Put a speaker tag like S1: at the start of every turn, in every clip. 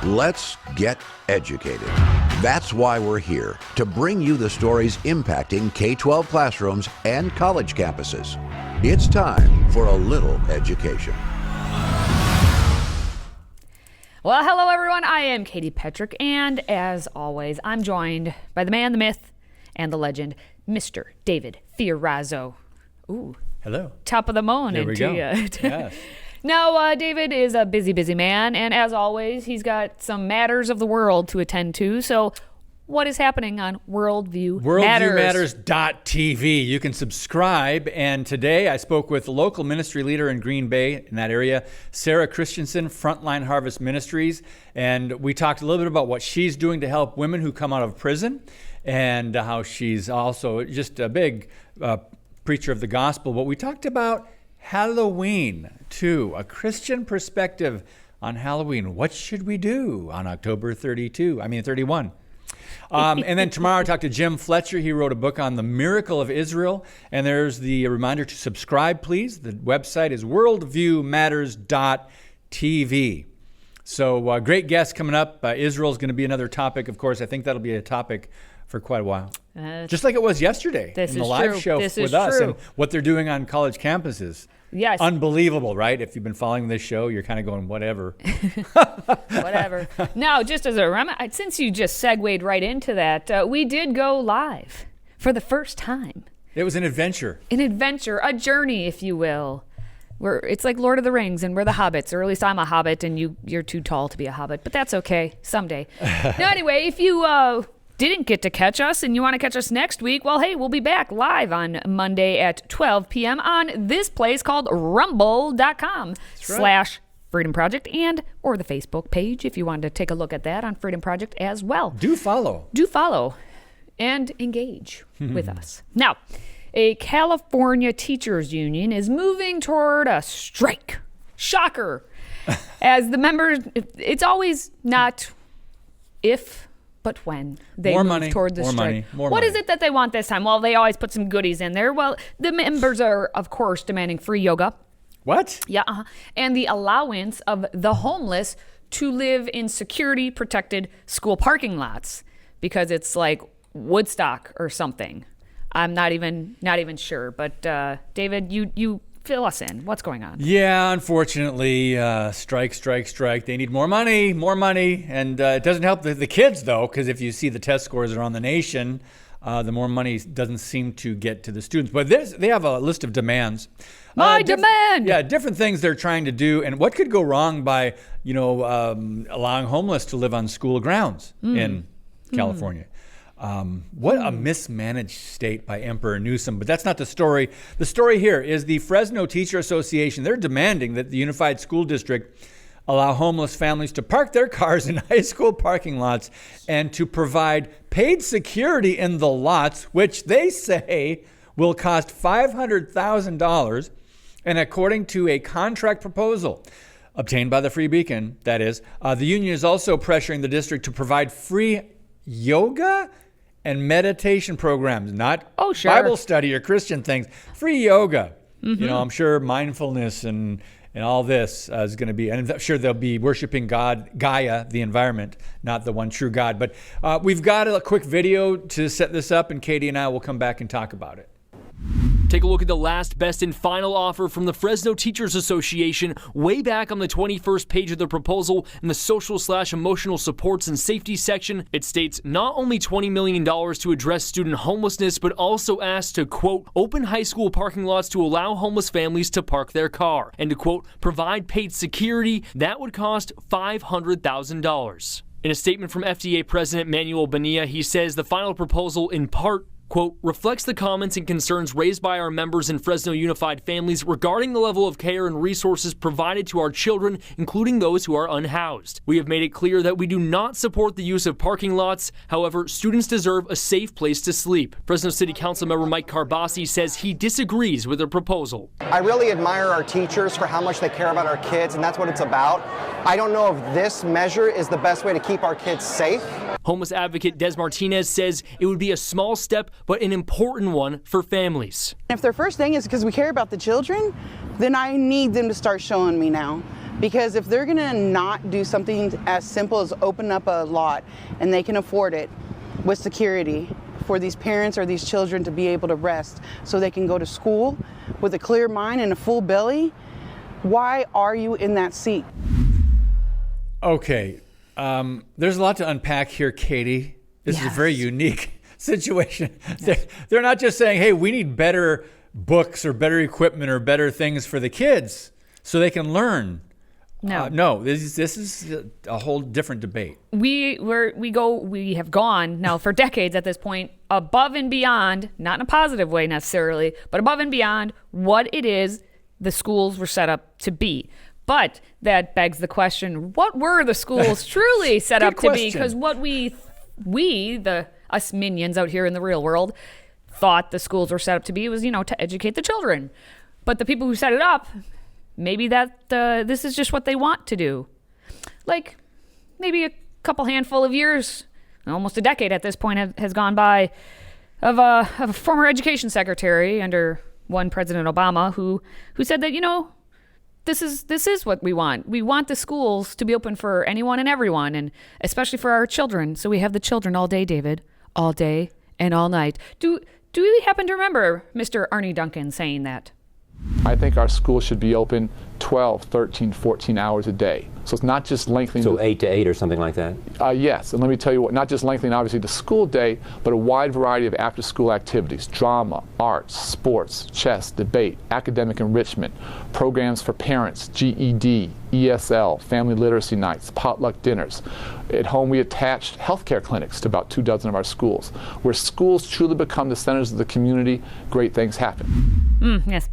S1: Let's get educated. That's why we're here, to bring you the stories impacting K-12 classrooms and college campuses. It's time for a little education.
S2: Well, hello everyone. I am Katie Petrick, and as always, I'm joined by the man, the myth, and the legend, Mr. David Fiorazzo. Ooh.
S3: Hello.
S2: Top of the morning to you.
S3: Yes.
S2: Now, David is a busy man, and as always, he's got some matters of the world to attend to. So, what is happening on Worldview Matters?
S3: WorldviewMatters.tv. You can subscribe, and today I spoke with the local ministry leader in Green Bay, in that area, Sarah Christensen, Frontline Harvest Ministries, and we talked a little bit about what she's doing to help women who come out of prison, and how she's also just a big preacher of the gospel. But we talked about Halloween, too, a Christian perspective on Halloween. What should we do on October 31? And then tomorrow I talked to Jim Fletcher. He wrote a book on the miracle of Israel. And there's the reminder to subscribe, please. The website is worldviewmatters.tv. So great guests coming up. Israel is going to be another topic. Of course, I think that'll be a topic for quite a while. Just like it was yesterday in the live show with us and what they're doing on college campuses.
S2: Yes.
S3: Unbelievable, right? If you've been following this show, you're kind of going, whatever.
S2: Whatever. Now, just as a reminder, since you just segued right into that, we did go live for the first time.
S3: It was an adventure.
S2: A journey, if you will. It's like Lord of the Rings, and we're the hobbits, or at least I'm a hobbit, and you're too tall to be a hobbit, but that's okay, someday. Now, anyway, if you didn't get to catch us and you want to catch us next week, well, hey, we'll be back live on Monday at 12 p.m. on this place called rumble.com/FreedomProject and or the Facebook page if you wanted to take a look at that on Freedom Project as well.
S3: Do follow
S2: and engage with us. Now, a California teachers union is moving toward a strike. Shocker. As the members, it's always not if, but when they move toward the strike. What is it that they want this time? Well, they always put some goodies in there. Well, the members are, of course, demanding free yoga.
S3: What?
S2: Yeah. And the allowance of the homeless to live in security-protected school parking lots, because it's like Woodstock or something. I'm not even sure. But David, you fill us in. What's going on?
S3: Yeah, unfortunately, strike. They need more money. And it doesn't help the kids, though, because if you see the test scores around the nation, the more money doesn't seem to get to the students. But they have a list of demands.
S2: Demand!
S3: Yeah, different things they're trying to do. And what could go wrong by, allowing homeless to live on school grounds in California? What a mismanaged state by Emperor Newsom. But that's not the story. The story here is the Fresno Teacher Association. They're demanding that the Unified School District allow homeless families to park their cars in high school parking lots and to provide paid security in the lots, which they say will cost $500,000. And according to a contract proposal obtained by the Free Beacon, that is, the union is also pressuring the district to provide free yoga and meditation programs, not Bible study or Christian things, free yoga. I'm sure mindfulness and all this is going to be, and I'm sure they'll be worshiping God, Gaia, the environment, not the one true God. But we've got a quick video to set this up, and Katie and I will come back and talk about it.
S4: Take a look at the last, best, and final offer from the Fresno Teachers Association way back on the 21st page of the proposal in the social/emotional supports and safety section. It states not only $20 million to address student homelessness, but also asks to, quote, open high school parking lots to allow homeless families to park their car, and to, quote, provide paid security. That would cost $500,000. In a statement from FDA President Manuel Bonilla, he says the final proposal in part, quote, reflects the comments and concerns raised by our members in Fresno Unified Families regarding the level of care and resources provided to our children, including those who are unhoused. We have made it clear that we do not support the use of parking lots. However, students deserve a safe place to sleep. Fresno City Council member Mike Carbasi says he disagrees with the proposal.
S5: I really admire our teachers for how much they care about our kids, and that's what it's about. I don't know if this measure is the best way to keep our kids safe.
S4: Homeless advocate Des Martinez says it would be a small step, but an important one for families.
S6: If their first thing is because we care about the children, then I need them to start showing me now. Because if they're gonna not do something as simple as open up a lot and they can afford it with security for these parents or these children to be able to rest so they can go to school with a clear mind and a full belly, why are you in that seat?
S3: Okay, there's a lot to unpack here, Katie. This is a very unique situation. Yes. They're not just saying, hey, we need better books or better equipment or better things for the kids so they can learn. No, this is a whole different debate. We
S2: have gone now for decades at this point above and beyond, not in a positive way necessarily, but above and beyond what it is the schools were set up to be. But that begs the question: what were the schools truly set up to be? Because what us minions out here in the real world thought the schools were set up to be was, to educate the children. But the people who set it up, maybe this is just what they want to do. Like maybe a couple handful of years, almost a decade at this point has gone by of a former education secretary under one President Obama who said that, this is what we want. We want the schools to be open for anyone and everyone, and especially for our children. So we have the children all day, David, all day and all night. Do you happen to remember Mr. Arnie Duncan saying that?
S7: I think our schools should be open 12, 13, 14 hours a day. So it's not just lengthening.
S8: So 8 to 8 or something like that?
S7: Yes, and let me tell you what, not just lengthening obviously the school day, but a wide variety of after-school activities: drama, arts, sports, chess, debate, academic enrichment, programs for parents, GED, ESL, family literacy nights, potluck dinners. At home, we attached healthcare clinics to about 24 of our schools. Where schools truly become the centers of the community, great things happen.
S2: Yes.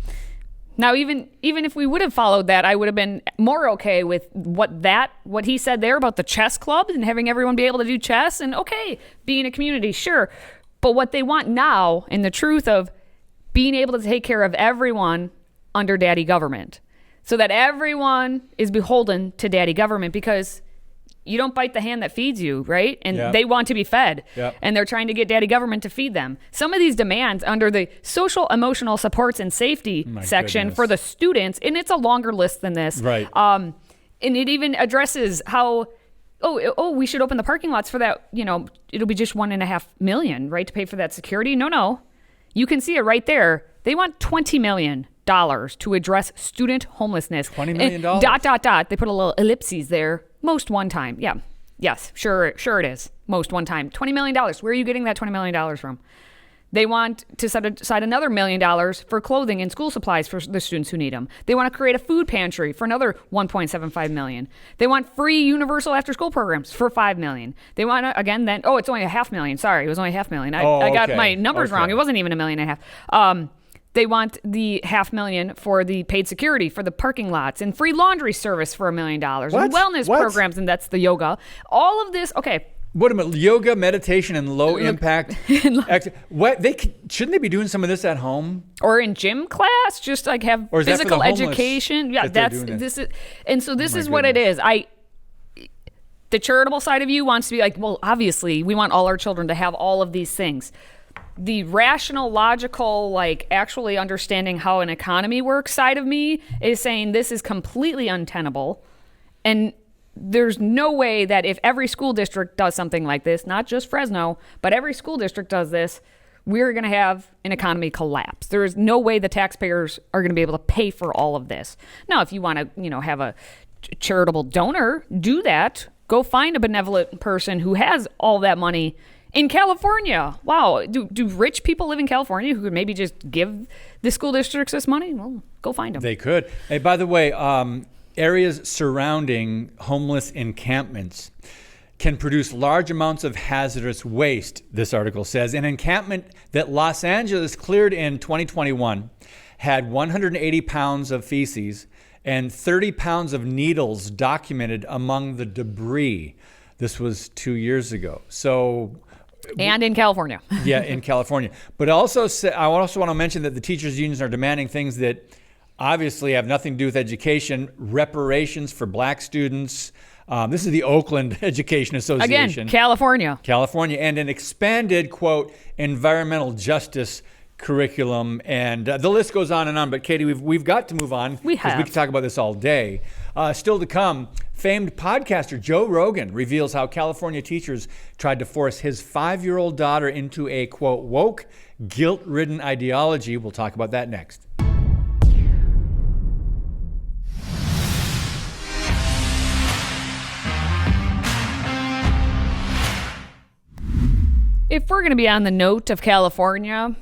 S2: Now, even if we would have followed that, I would have been more okay with what he said there about the chess clubs and having everyone be able to do chess, and okay, being a community, sure. But what they want now, in the truth of being able to take care of everyone under daddy government, so that everyone is beholden to daddy government, because you don't bite the hand that feeds you, right? And they want to be fed. Yep. And they're trying to get daddy government to feed them. Some of these demands under the social, emotional supports and safety section for the students, and it's a longer list than this.
S3: Right.
S2: And it even addresses how, we should open the parking lots for that. It'll be just $1.5 million, right, to pay for that security. No. You can see it right there. They want $20 million to address student homelessness.
S3: $20 million.
S2: And ... They put a little ellipses there. Most one time. Yeah. Yes, sure it is. Most one time. $20 million. Where are you getting that $20 million from? They want to set aside another $1 million for clothing and school supplies for the students who need them. They want to create a food pantry for another $1.75 million. They want free universal after school programs for $5 million. They want to, again, then, it's only $500,000. million. Sorry, it was only $500,000. I got my numbers wrong. It wasn't even $1.5 million. They want the $500,000 for the paid security for the parking lots and free laundry service for $1 million and wellness programs, and that's the yoga. All of this, okay.
S3: What about yoga, meditation, and low impact? Shouldn't they be doing some of this at home
S2: or in gym class? Just like have physical education. Yeah, this is, and so this is what it is. The charitable side of you wants to be like, well, obviously, we want all our children to have all of these things. The rational, logical, actually understanding how an economy works side of me is saying this is completely untenable. And there's no way that if every school district does something like this, not just Fresno, but every school district does this, we're going to have an economy collapse. There is no way the taxpayers are going to be able to pay for all of this. Now, if you want to, have a charitable donor, do that. Go find a benevolent person who has all that money. In California, wow, do rich people live in California who could maybe just give the school districts this money? Well, go find them.
S3: They could. Hey, by the way, areas surrounding homeless encampments can produce large amounts of hazardous waste, this article says. An encampment that Los Angeles cleared in 2021 had 180 pounds of feces and 30 pounds of needles documented among the debris. This was 2 years ago.
S2: And in California.
S3: Yeah, in California. But I also want to mention that the teachers' unions are demanding things that obviously have nothing to do with education: reparations for black students. This is the Oakland Education Association.
S2: Again, California.
S3: And an expanded, quote, environmental justice curriculum. And the list goes on and on. But Katie, we've got to move on.
S2: We have.
S3: Because we could talk about this all day. Still to come, famed podcaster Joe Rogan reveals how California teachers tried to force his 5-year-old daughter into a, quote, woke, guilt-ridden ideology. We'll talk about that next.
S2: If we're going to be on the note of California,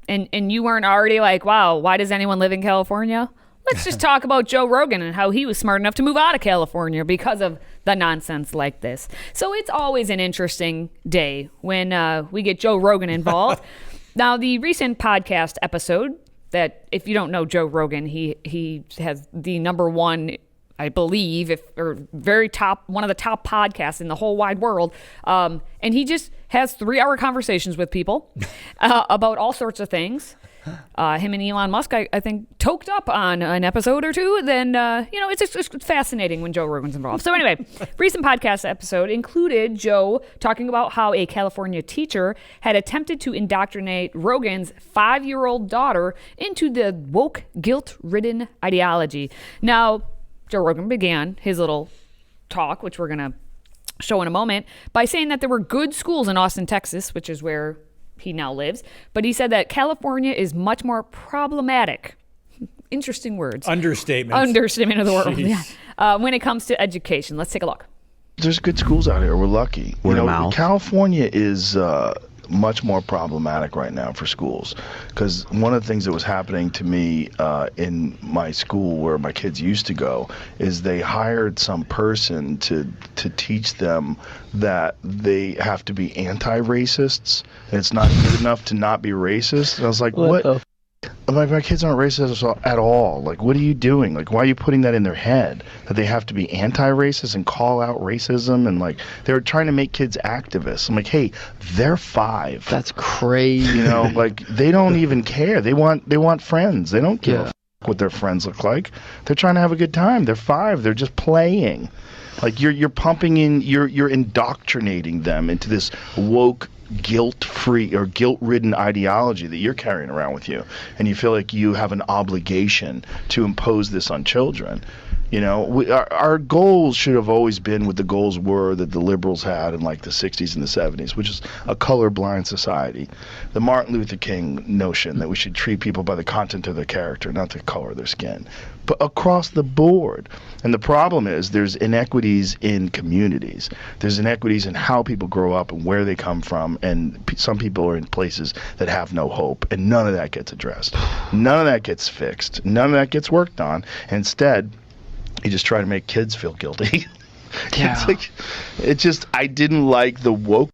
S2: and you weren't already like, wow, why does anyone live in California? Let's just talk about Joe Rogan and how he was smart enough to move out of California because of the nonsense like this. So it's always an interesting day when we get Joe Rogan involved. Now, the recent podcast episode that, if you don't know Joe Rogan, he has the number one, I believe, very top, one of the top podcasts in the whole wide world. And he just has 3-hour conversations with people about all sorts of things. Him and Elon Musk, I think, toked up on an episode or two. Then, it's just fascinating when Joe Rogan's involved. So anyway, recent podcast episode included Joe talking about how a California teacher had attempted to indoctrinate Rogan's 5-year-old daughter into the woke, guilt-ridden ideology. Now, Joe Rogan began his little talk, which we're going to show in a moment, by saying that there were good schools in Austin, Texas, which is where he now lives. But he said that California is much more problematic. Interesting words. Understatement of the world. Yeah. When it comes to education. Let's take a look.
S8: There's good schools out here. We're lucky. California is much more problematic right now for schools, because one of the things that was happening to me in my school where my kids used to go is they hired some person to teach them that they have to be anti-racists, and it's not good enough to not be racist. And I was like, what? My kids aren't racist at all. Like, what are you doing? Like, why are you putting that in their head that they have to be anti-racist and call out racism? And like, they're trying to make kids activists. I'm like, hey, they're 5.
S9: That's crazy.
S8: Like, they don't even care. They want friends. They don't give a f what their friends look like. They're trying to have a good time. They're 5. They're just playing. Like, you're pumping in, you're indoctrinating them into this woke, guilt-free or guilt-ridden ideology that you're carrying around with you, and you feel like you have an obligation to impose this on children. Our goals should have always been what the goals were that the liberals had in like the 60s and the 70s, which is a colorblind society. The Martin Luther King notion that we should treat people by the content of their character, not the color of their skin, but across the board. And the problem is there's inequities in communities. There's inequities in how people grow up and where they come from, and some people are in places that have no hope, and none of that gets addressed. None of that gets fixed. None of that gets worked on. Instead, you just try to make kids feel guilty.
S9: Yeah.
S8: I didn't like the woke.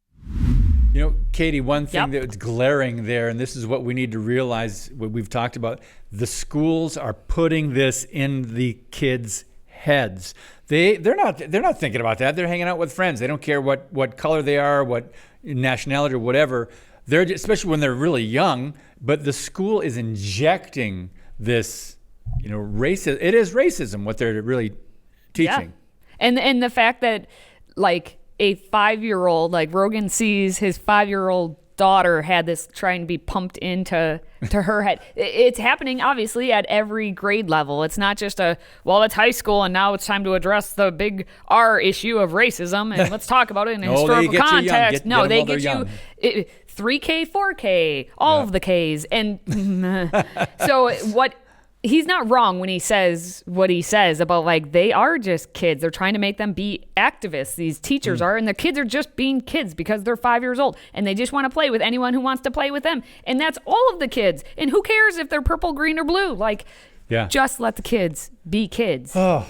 S3: Katie, one thing that's glaring there, and this is what we need to realize, what we've talked about, the schools are putting this in the kids' heads. They're not thinking about that. They're hanging out with friends. They don't care what color they are, what nationality or whatever. They're just, especially when they're really young, but the school is injecting this racism. It is racism what they're really teaching.
S2: Yeah. And the fact that like a 5-year-old, like Rogan sees his 5-year-old daughter had this trying to be pumped into her head. It's happening obviously at every grade level. It's not just it's high school and now it's time to address the big R issue of racism and let's talk about it in a historical context. They get you 3K, 4K, all of the Ks. And so he's not wrong when he says what he says about like they are just kids. They're trying to make them be activists. These teachers are, and the kids are just being kids because they're 5 years old and they just want to play with anyone who wants to play with them. And that's all of the kids. And who cares if they're purple, green, or blue? Just let the kids be kids.
S3: Oh,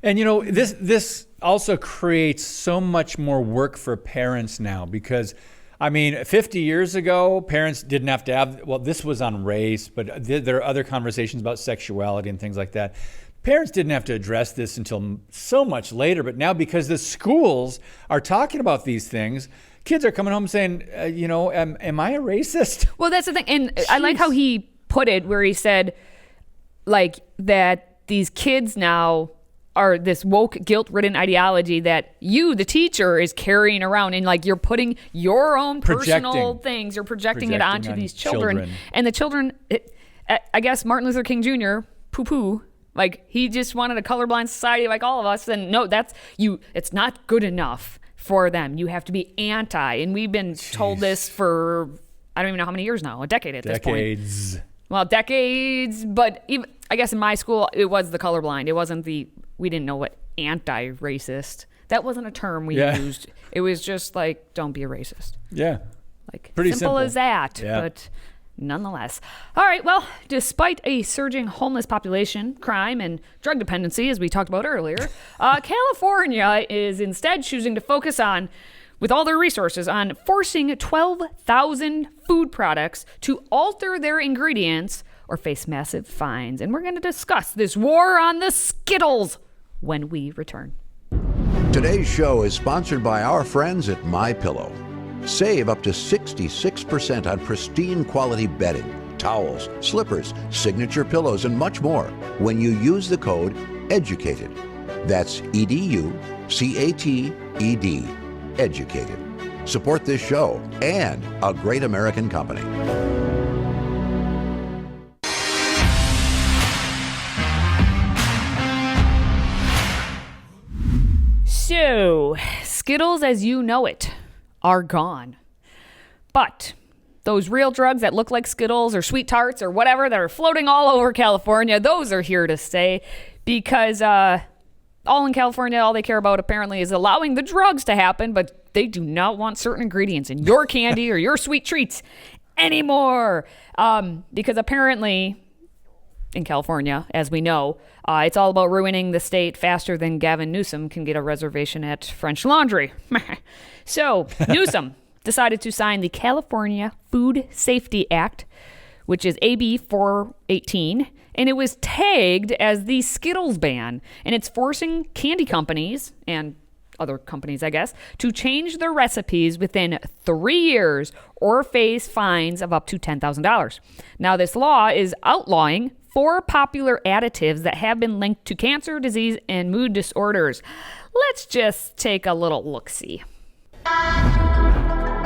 S3: and this also creates so much more work for parents now because 50 years ago, parents didn't have to have, this was on race, but there are other conversations about sexuality and things like that. Parents didn't have to address this until so much later, but now because the schools are talking about these things, kids are coming home saying, am I a racist?
S2: Well, that's the thing. And I like how he put it where he said, like, that these kids now are this woke, guilt-ridden ideology that you, the teacher, is carrying around, and like you're putting your own personal things, you're projecting it onto these children. And the children, I guess Martin Luther King Jr., poo-poo, Like, he just wanted a colorblind society like all of us. And no, it's not good enough for them. You have to be anti. And we've been told this for, I don't even know how many years now, a decade at this point.
S3: Decades.
S2: Well, decades, but even, I guess in my school, it was the colorblind. It wasn't we didn't know what anti-racist. That wasn't a term we used. It was just like, don't be a racist.
S3: Yeah.
S2: Like,
S3: pretty
S2: simple as that,
S3: Yeah.
S2: but nonetheless. All right, well, despite a surging homeless population, crime, and drug dependency, as we talked about earlier, California is instead choosing to focus on, with all their resources, on forcing 12,000 food products to alter their ingredients or face massive fines. And we're going to discuss this war on the Skittles when we return.
S1: Today's show is sponsored by our friends at MyPillow. Save up to 66% on pristine quality bedding, towels, slippers, signature pillows, and much more when you use the code EDUCATED. That's EDUCATED. Educated. Support this show and a great American company.
S2: So, Skittles as you know it are gone. But those real drugs that look like Skittles or Sweet Tarts or whatever that are floating all over California, those are here to stay because all in California, all they care about apparently is allowing the drugs to happen, but they do not want certain ingredients in your candy or your sweet treats anymore. Because apparently in California, as we know, it's all about ruining the state faster than Gavin Newsom can get a reservation at French Laundry. So Newsom decided to sign the California Food Safety Act, which is AB 418, and it was tagged as the Skittles ban, and it's forcing candy companies and other companies, I guess, to change their recipes within 3 years or face fines of up to $10,000. Now, this law is outlawing 4 popular additives that have been linked to cancer, disease, and mood disorders. Let's just take a little look-see.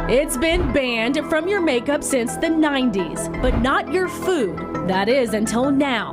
S10: It's been banned from your makeup since the 90s, but not your food. That is until now.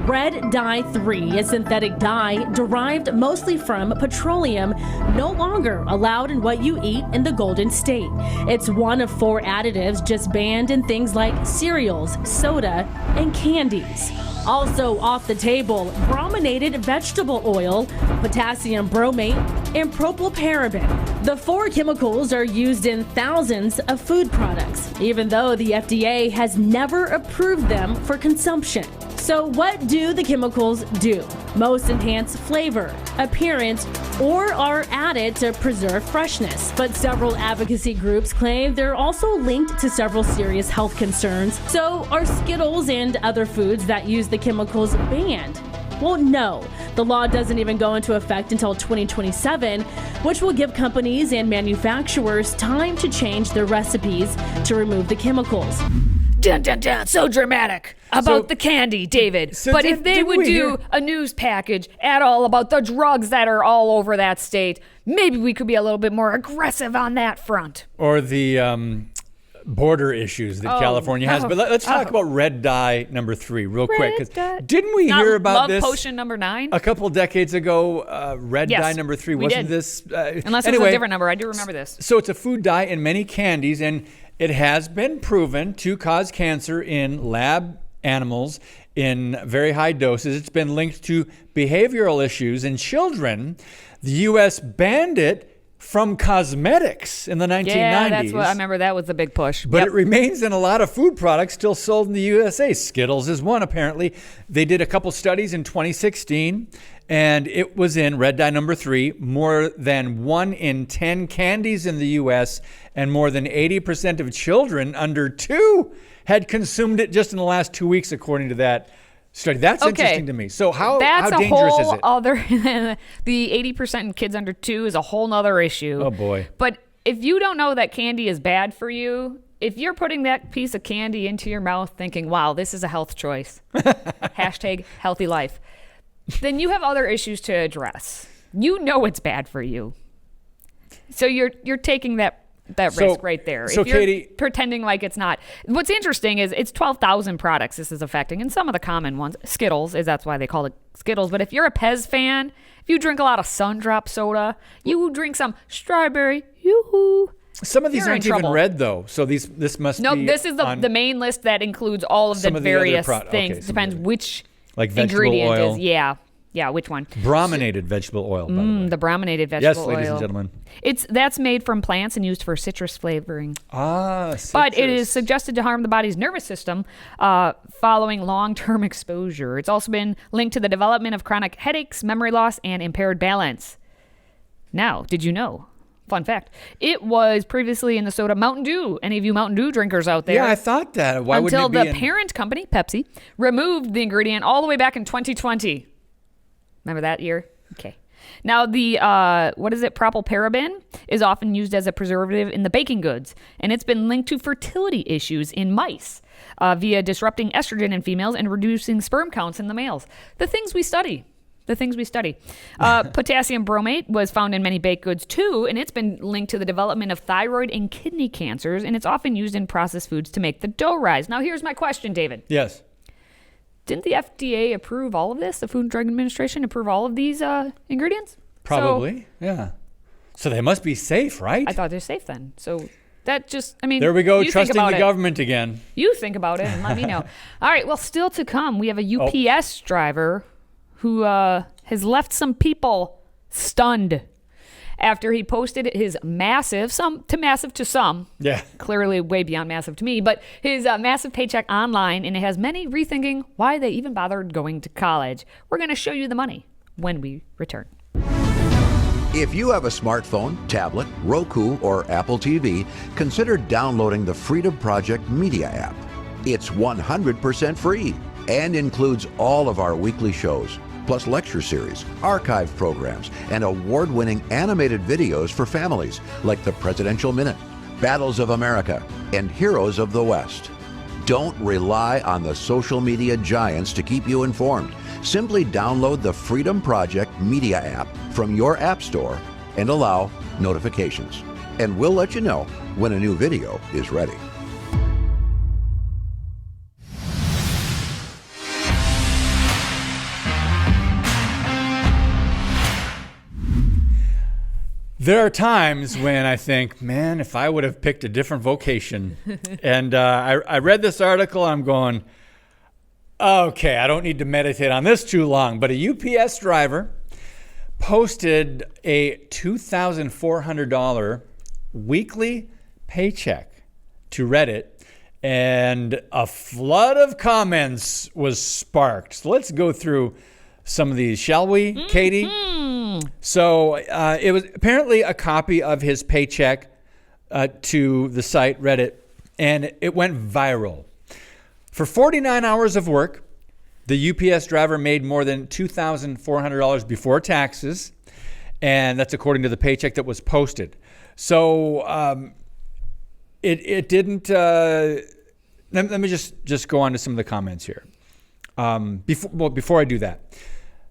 S10: Red Dye 3, a synthetic dye derived mostly from petroleum, no longer allowed in what you eat in the Golden State. It's one of 4 additives just banned in things like cereals, soda, and candies. Also off the table, brominated vegetable oil, potassium bromate, and propylparaben. The 4 chemicals are used in thousands of food products, even though the FDA has never approved them for consumption. So what do the chemicals do? Most enhance flavor, appearance, or are added to preserve freshness. But several advocacy groups claim they're also linked to several serious health concerns. So are Skittles and other foods that use the chemicals banned? Well, no. The law doesn't even go into effect until 2027, which will give companies and manufacturers time to change their recipes to remove the chemicals.
S2: Dun, dun, dun. So dramatic about the candy, David. But if they would do a news package at all about the drugs that are all over that state, maybe we could be a little bit more aggressive on that front.
S3: Or the border issues that California has. But let's talk about Red Dye number 3 real quick. 'Cause didn't we hear about
S2: Love
S3: this
S2: Potion number 9?
S3: a couple decades ago? Red Dye number 3. Wasn't this?
S2: Unless it was a different number. I do remember this.
S3: So it's a food dye in many candies, and it has been proven to cause cancer in lab animals in very high doses. It's been linked to behavioral issues in children. The U.S. banned it from cosmetics in the 1990s.
S2: Yeah, that's what I remember. That was the big push.
S3: But it remains in a lot of food products still sold in the USA. Skittles is one, apparently. They did a couple studies in 2016, and it was in Red Dye number 3. More than 1 in 10 candies in the U.S. and more than 80% of children under 2 had consumed it just in the last 2 weeks, according to that study. That's interesting to me. So how dangerous is it?
S2: The 80% in kids under 2 is a whole nother issue.
S3: Oh, boy.
S2: But if you don't know that candy is bad for you, if you're putting that piece of candy into your mouth thinking, wow, this is a health choice, hashtag healthy life, then you have other issues to address. You know it's bad for you. So you're taking that risk right there.
S3: So
S2: if you're
S3: Katie,
S2: pretending like it's not. What's interesting is it's 12,000 products this is affecting, and some of the common ones, Skittles, that's why they call it Skittles. But if you're a Pez fan, if you drink a lot of Sundrop soda, you drink some strawberry, yoo-hoo.
S3: Some of these
S2: You're
S3: aren't
S2: in
S3: even
S2: trouble.
S3: red, though. So this must be.
S2: Nope, this is the main list that includes all of the
S3: some of the other
S2: various
S3: pro- okay,
S2: things.
S3: some
S2: Depends
S3: of the-
S2: which
S3: like vegetable
S2: ingredient
S3: oil.
S2: is. Yeah. Yeah, which one?
S3: Brominated vegetable oil, by the way.
S2: The brominated vegetable oil.
S3: Yes, ladies and gentlemen.
S2: That's made from plants and used for citrus flavoring.
S3: Citrus.
S2: But it is suggested to harm the body's nervous system following long-term exposure. It's also been linked to the development of chronic headaches, memory loss, and impaired balance. Now, did you know? Fun fact. It was previously in the soda Mountain Dew. Any of you Mountain Dew drinkers out there?
S3: Yeah, I thought that. Why
S2: Until
S3: wouldn't it be
S2: the parent company, Pepsi, removed the ingredient all the way back in 2020. Remember that year? Okay. Now, the, propylparaben is often used as a preservative in the baking goods, and it's been linked to fertility issues in mice via disrupting estrogen in females and reducing sperm counts in the males. The things we study. Potassium bromate was found in many baked goods too, and it's been linked to the development of thyroid and kidney cancers, and it's often used in processed foods to make the dough rise. Now, here's my question, David.
S3: Yes.
S2: Didn't the FDA approve all of this? The Food and Drug Administration approve all of these ingredients?
S3: Probably, yeah. So they must be safe, right?
S2: I thought they're safe then. So that just,
S3: there we go,
S2: you
S3: trusting
S2: think about
S3: the
S2: it.
S3: government again.
S2: You think about it and let me know. All right, well, still to come, we have a UPS driver who has left some people stunned after he posted his massive to some,
S3: Yeah.
S2: clearly way beyond massive to me, but his massive paycheck online, and it has many rethinking why they even bothered going to college. We're going to show you the money when we return.
S1: If you have a smartphone, tablet, Roku, or Apple TV, consider downloading the Freedom Project Media app. It's 100% free and includes all of our weekly shows, plus lecture series, archive programs, and award-winning animated videos for families like the Presidential Minute, Battles of America, and Heroes of the West. Don't rely on the social media giants to keep you informed. Simply download the Freedom Project Media app from your app store and allow notifications. And we'll let you know when a new video is ready.
S3: There are times when I think, man, if I would have picked a different vocation. And I read this article, I'm going, okay, I don't need to meditate on this too long. But a UPS driver posted a $2,400 weekly paycheck to Reddit, and a flood of comments was sparked. So let's go through some of these, shall we, Katie? So it was apparently a copy of his paycheck to the site Reddit, and it went viral. For 49 hours of work, the UPS driver made more than $2,400 before taxes, and that's according to the paycheck that was posted. So it didn't. Let me just go on to some of the comments here. Before I do that,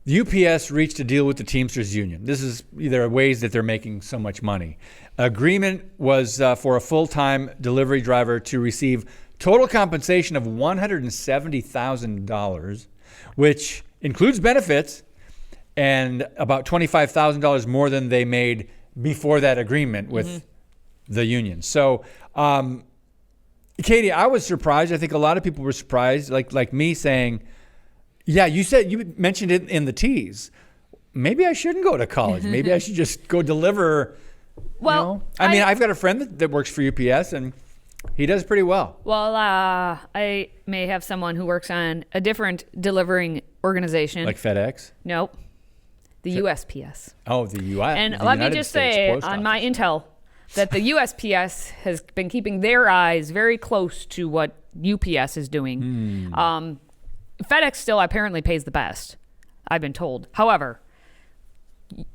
S3: the UPS reached a deal with the Teamsters Union. This is there are ways that they're making so much money. Agreement was for a full-time delivery driver to receive total compensation of $170,000, which includes benefits, and about $25,000 more than they made before that agreement with the union. So, Katie, I was surprised. I think a lot of people were surprised, like me, saying, yeah, you mentioned it in the tease. Maybe I shouldn't go to college. Maybe I should just go deliver.
S2: Well,
S3: I mean, I've got a friend that works for UPS, and he does pretty well.
S2: Well, I may have someone who works on a different delivering organization.
S3: Like FedEx?
S2: Nope. The USPS.
S3: Oh, the U.S.
S2: And
S3: the
S2: let me
S3: United
S2: just
S3: States
S2: say
S3: Post
S2: on my
S3: Office.
S2: intel that the USPS has been keeping their eyes very close to what UPS is doing. FedEx still apparently pays the best, I've been told. However,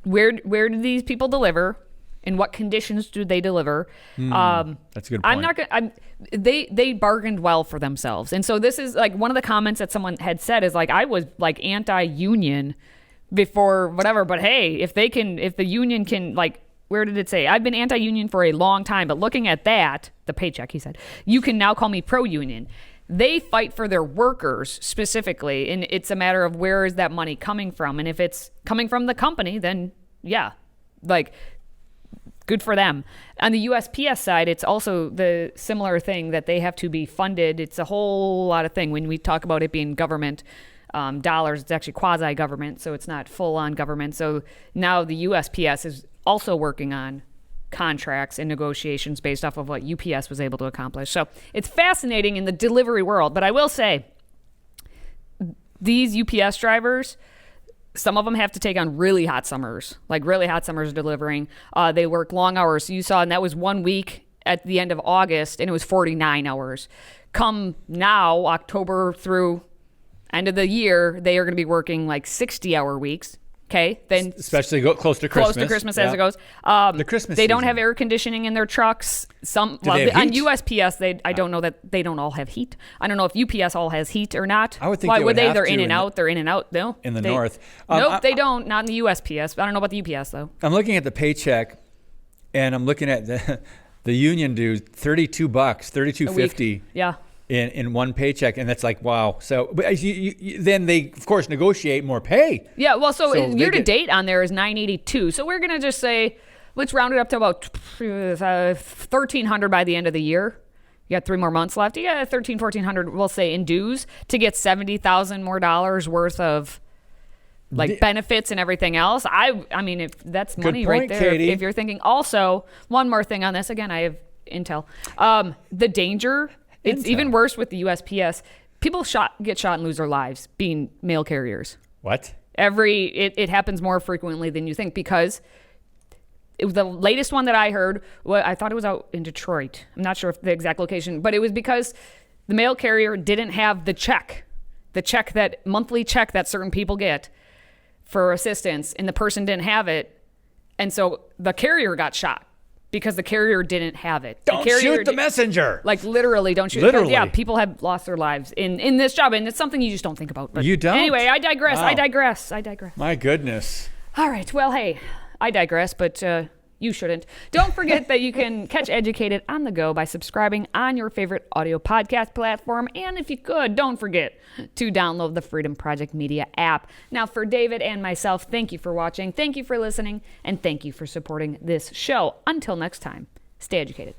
S2: where do these people deliver? In what conditions do they deliver?
S3: That's a good point.
S2: I'm not gonna. They bargained well for themselves, and so this is like one of the comments that someone had said is like, I was like anti-union before whatever, but hey, if the union can, like, where did it say? I've been anti-union for a long time, but looking at that, the paycheck, he said, you can now call me pro-union. they fight for their workers specifically, and it's a matter of where is that money coming from. And if it's coming from the company, then yeah, like good for them. On the USPS side, it's also the similar thing that they have to be funded. It's a whole lot of thing. When we talk about it being government dollars, it's actually quasi-government, so it's not full-on government. So now the USPS is also working on contracts and negotiations based off of what UPS was able to accomplish. So it's fascinating in the delivery world. But I will say, these UPS drivers, some of them have to take on really hot summers, like really hot summers delivering. They work long hours. So you saw, and that was 1 week at the end of August, and it was 49 hours. Come now, October through end of the year, they are going to be working like 60-hour weeks. Okay, then
S3: especially go close to Christmas.
S2: Close to Christmas as it goes.
S3: The Christmas
S2: they don't
S3: season.
S2: have air conditioning in their trucks. Some
S3: Do they have
S2: on
S3: heat?
S2: USPS, I don't know that they don't all have heat. I don't know if UPS all has heat or not.
S3: I would think
S2: Why
S3: they
S2: would
S3: would
S2: they?
S3: have
S2: They're
S3: to
S2: in and
S3: in
S2: out. They're in and out. No,
S3: in the
S2: they,
S3: north.
S2: Nope, they don't. Not in the USPS. I don't know about the UPS though.
S3: I'm looking at the paycheck, and I'm looking at the union dues, $32, $32.50.
S2: Yeah.
S3: In one paycheck, and that's like wow. So, but then they of course negotiate more pay.
S2: Yeah, well, so
S3: they
S2: year to
S3: get-
S2: date on there is 982. So we're gonna just say let's round it up to about 1,300 by the end of the year. You got 3 more months left. You got 1,400, we'll say, in dues to get $70,000 more dollars worth of like benefits and everything else. I mean, if that's money right
S3: point,
S2: there.
S3: Katie.
S2: If you're thinking, also one more thing on this. Again, I have intel. The danger. It's even worse with the USPS. People get shot and lose their lives being mail carriers.
S3: What?
S2: It happens more frequently than you think because the latest one that I heard, I thought it was out in Detroit. I'm not sure if the exact location, but it was because the mail carrier didn't have that monthly check that certain people get for assistance, and the person didn't have it, and so the carrier got shot. Because the carrier didn't have it.
S3: Don't shoot the messenger.
S2: Like literally, don't shoot.
S3: Literally.
S2: Yeah, people have lost their lives in this job, and it's something you just don't think about. But
S3: You don't?
S2: Anyway, I digress.
S3: Wow.
S2: I digress.
S3: My goodness.
S2: All right. Well, hey, I digress, but you shouldn't. Don't forget that you can catch Educated on the go by subscribing on your favorite audio podcast platform. And if you could, don't forget to download the Freedom Project Media app. Now, for David and myself, thank you for watching, thank you for listening, and thank you for supporting this show. Until next time, stay educated.